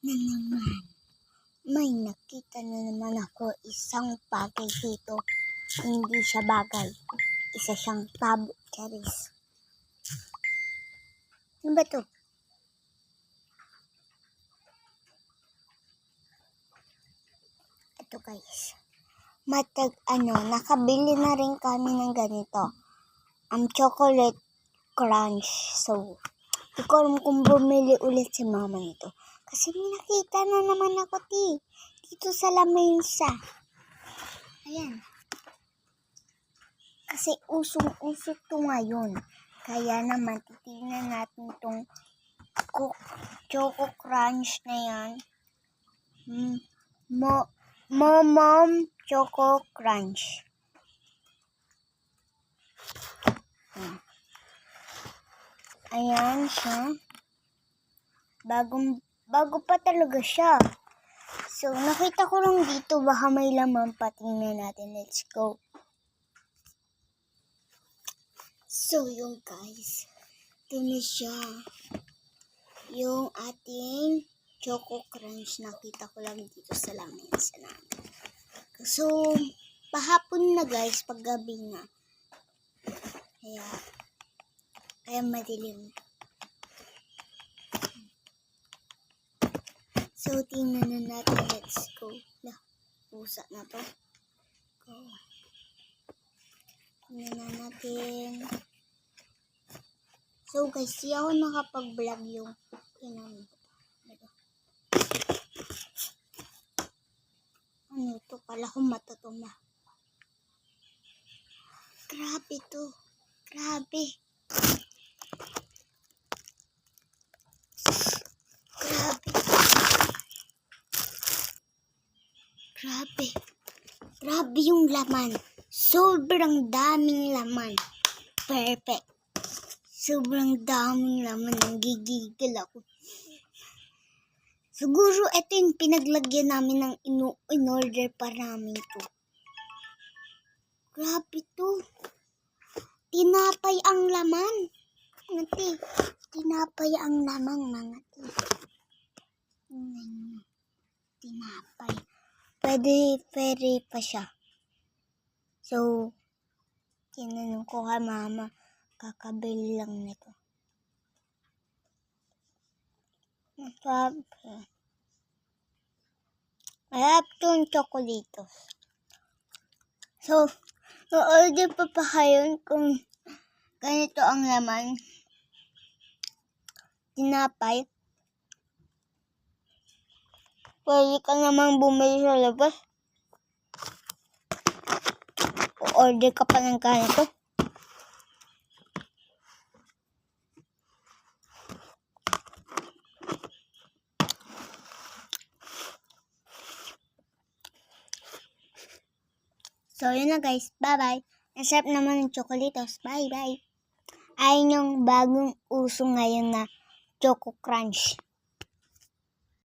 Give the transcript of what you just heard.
na naman. May nakita na naman ako isang bagay dito. Hindi siya bagay. Isa siyang tabo, Charis. Ano ba to? Ito guys. Nakabili na rin kami ng ganito. Chocolate crunch. So, hindi ko alam kung bumili ulit si mama nito. Kasi may nakita na naman ako dito sa lamesa. Ayan. Kasi usong-uso to ngayon. Kaya naman, titignan natin itong Choco Crunch na yan. Mom Choco Crunch. Ayan siya. Bago pa talaga siya. So, nakita ko lang dito. Baka may laman pa. Tingnan natin. Let's go. So, yung guys. Ito na siya. Yung ating Choco Crunch. Nakita ko lang dito sa lamesa namin. So, pahapon na guys. Paggabi na. Kaya madilim. So, tingnan na natin. Let's go. Pusa na to. Go. Tingnan na natin. So, guys, di ako nakapag-vlog yung ano ito? Pala kung mata to na. Grabe to. Grabe. Grabe yung laman. Sobrang daming laman. Perfect. Sobrang daming laman. Nanggigigil ako. Siguro ito yung pinaglagyan namin ng in-order pa namin to. Grabe to. Tinapay ang laman. Tinapay ang laman, mga tinapay. Pwede pa siya. So, tinanong ko kay mama, kakabili lang nito. I have 2 chocolates. So, order pa kayo kung ganito ang laman. Tinapay. Pwede ka naman bumili sa labas. O-order ka pa ng ganito. So, yun na guys. Bye-bye. Ang sarap naman ng chocolates. Bye-bye. Ayun yung bagong uso ngayon na Choco Crunch.